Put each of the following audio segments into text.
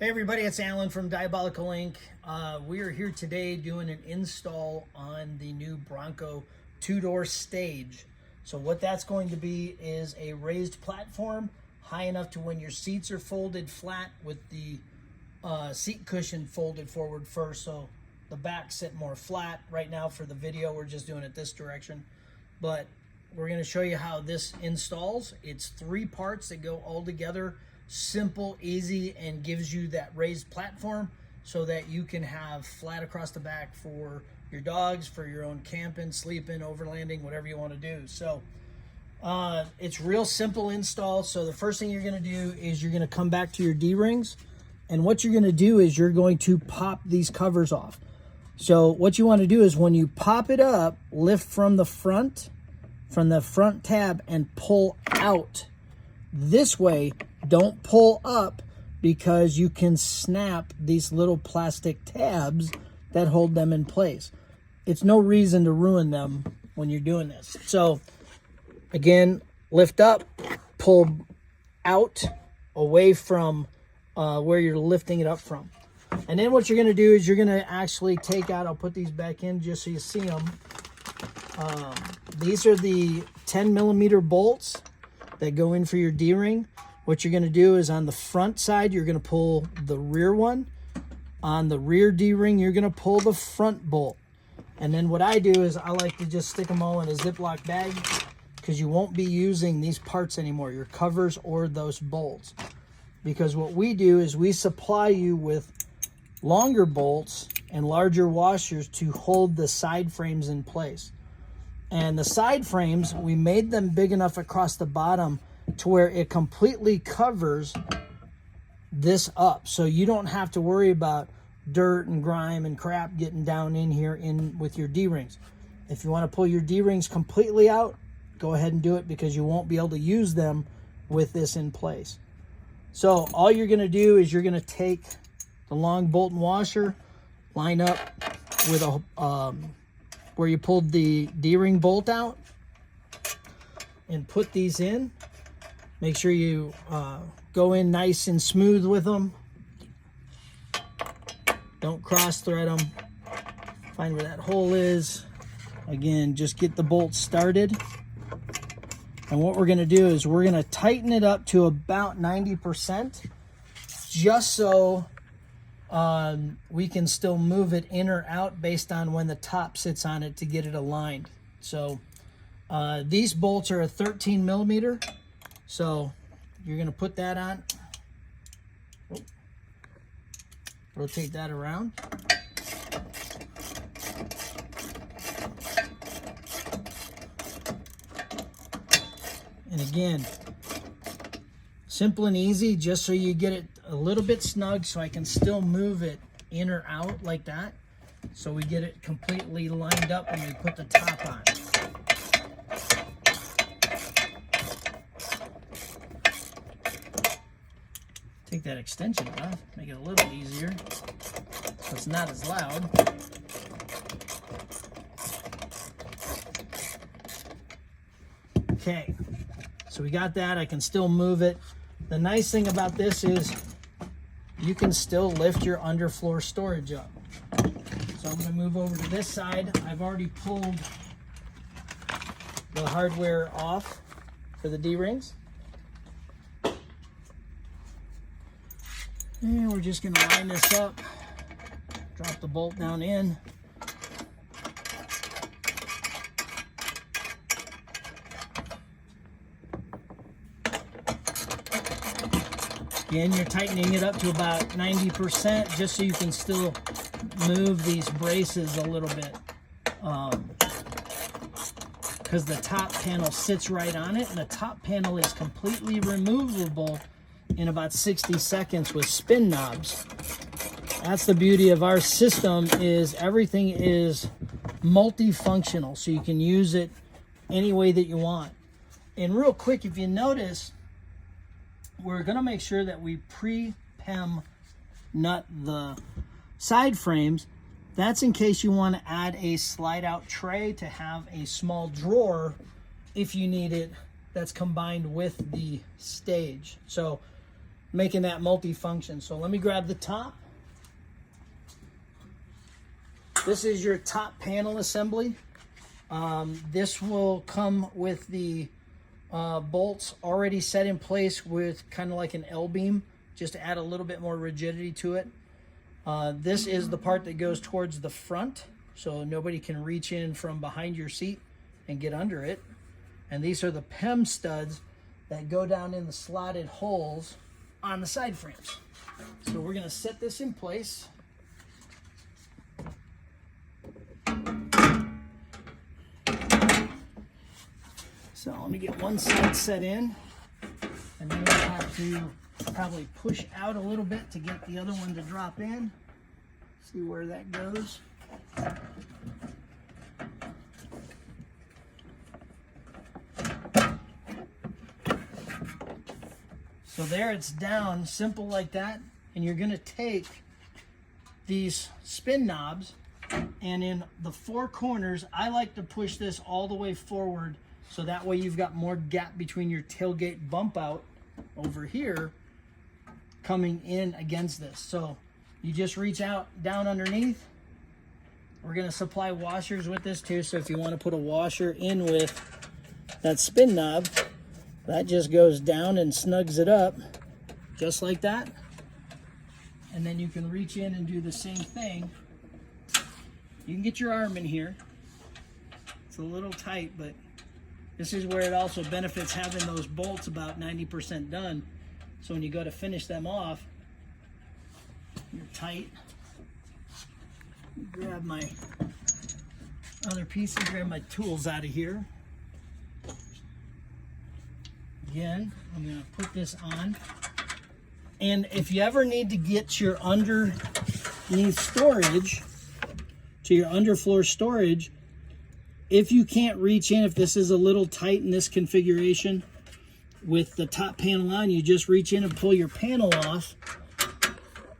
Hey everybody, it's Alan from Diabolical Inc. We are here today doing an install on the new Bronco two-door stage. So what that's going to be is a raised platform high enough to when your seats are folded flat with the seat cushion folded forward first, so the back sit more flat. Right now for the video we're just doing it this direction, but we're going to show you how this installs. It's 3 parts that go all together. Simple, easy, and gives you that raised platform so that you can have flat across the back for your dogs, for your own camping, sleeping, overlanding, whatever you want to do. So it's real simple install. So the first thing you're going to do is you're going to come back to your D-rings, and what you're going to do is you're going to pop these covers off. So what you want to do is when you pop it up, lift from the front tab and pull out. This way, don't pull up, because you can snap these little plastic tabs that hold them in place. It's no reason to ruin them when you're doing this. So again, lift up, pull out away from where you're lifting it up from. And then what you're going to do is you're going to actually take out, I'll put these back in just so you see them. These are the 10mm bolts that go in for your D-ring. What you're going to do is on the front side, you're going to pull the rear one. On the rear D-ring, you're going to pull the front bolt. And then what I do is I like to just stick them all in a Ziploc bag, because you won't be using these parts anymore, your covers or those bolts. Because what we do is we supply you with longer bolts and larger washers to hold the side frames in place. And the side frames, we made them big enough across the bottom to where it completely covers this up. So you don't have to worry about dirt and grime and crap getting down in here with your D-rings. If you want to pull your D-rings completely out, go ahead and do it, because you won't be able to use them with this in place. So all you're going to do is you're going to take the long bolt and washer, line up with a where you pulled the D-ring bolt out, and put these in. Make sure you go in nice and smooth with them. Don't cross thread them. Find where that hole is. Again, just get the bolt started. And what we're going to do is we're going to tighten it up to about 90%, just so we can still move it in or out based on when the top sits on it to get it aligned. So these bolts are a 13mm. So you're going to put that on. Rotate that around. And again, simple and easy, just so you get it a little bit snug so I can still move it in or out like that. So we get it completely lined up when we put the top on. Take that extension off, make it a little easier so it's not as loud. Okay, so we got that. I can still move it. The nice thing about this is you can still lift your underfloor storage up. So I'm going to move over to this side. I've already pulled the hardware off for the D-rings. And we're just going to line this up, drop the bolt down in. Again, you're tightening it up to about 90%, just so you can still move these braces a little bit. Because the top panel sits right on it, and the top panel is completely removable in about 60 seconds with spin knobs. That's the beauty of our system, is everything is multifunctional, so you can use it any way that you want. And real quick, if you notice, we're going to make sure that we pre-PEM nut the side frames. That's in case you want to add a slide out tray to have a small drawer if you need it, that's combined with the stage. So making that multi-function. So let me grab the top. This is your top panel assembly. This will come with the bolts already set in place with kind of like an L-beam, just to add a little bit more rigidity to it. This is the part that goes towards the front, so nobody can reach in from behind your seat and get under it. And these are the PEM studs that go down in the slotted holes on the side frames. So we're going to set this in place. So let me get one side set in, and then we'll have to probably push out a little bit to get the other one to drop in. See where that goes. So there it's down, simple like that. And you're gonna take these spin knobs, and in the four corners, I like to push this all the way forward, so that way you've got more gap between your tailgate bump out over here coming in against this. So you just reach out down underneath. We're gonna supply washers with this too, so if you wanna put a washer in with that spin knob, that just goes down and snugs it up, just like that. And then you can reach in and do the same thing. You can get your arm in here. It's a little tight, but this is where it also benefits having those bolts about 90% done. So when you go to finish them off, you're tight. Grab my other pieces, grab my tools out of here. Again, I'm going to put this on. And if you ever need to get your underneath storage to your underfloor storage, if you can't reach in, if this is a little tight in this configuration with the top panel on, you just reach in and pull your panel off,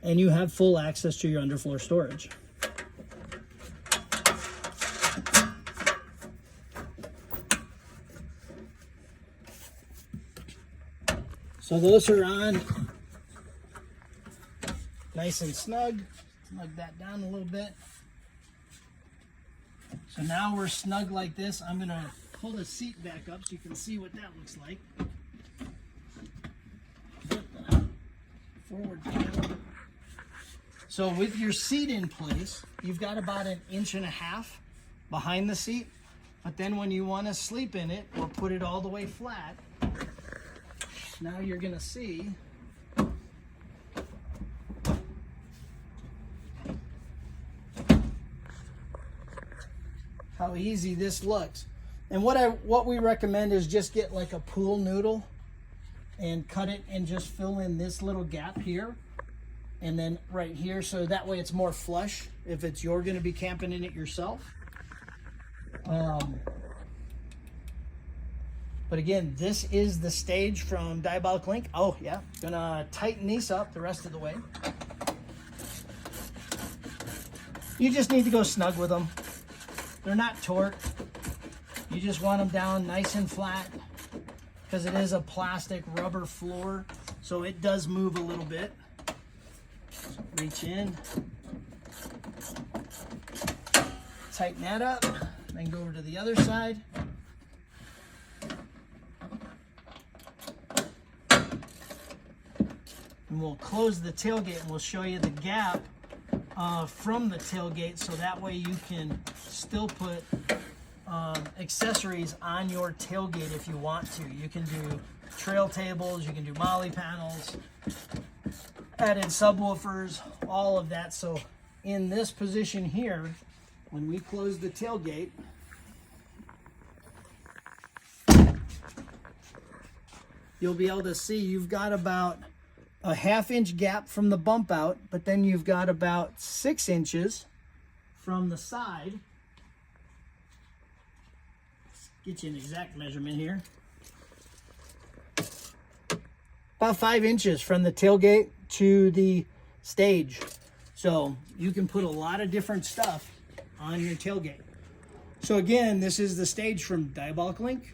and you have full access to your underfloor storage. So those are on nice and snug. Snug that down a little bit. So now we're snug like this. I'm gonna pull the seat back up so you can see what that looks like. Forward panel. So with your seat in place, you've got about 1.5 inches behind the seat. But then when you want to sleep in it or put it all the way flat, now you're gonna see how easy this looks. And what we recommend is just get like a pool noodle and cut it and just fill in this little gap here and then right here, so that way it's more flush if you're going to be camping in it yourself. But again, this is the stage from Diabolical Link. Oh yeah, gonna tighten these up the rest of the way. You just need to go snug with them. They're not torqued. You just want them down nice and flat because it is a plastic rubber floor, so it does move a little bit. So reach in, tighten that up, then go over to the other side. And we'll close the tailgate and we'll show you the gap from the tailgate, so that way you can still put accessories on your tailgate if you want to. You can do trail tables, you can do molly panels, added subwoofers, all of that. So in this position here, when we close the tailgate, you'll be able to see you've got about a 1/2 inch gap from the bump out, but then you've got about 6 inches from the side. Let's get you an exact measurement here. About 5 inches from the tailgate to the stage. So you can put a lot of different stuff on your tailgate. So again, this is the stage from Diabolical Link.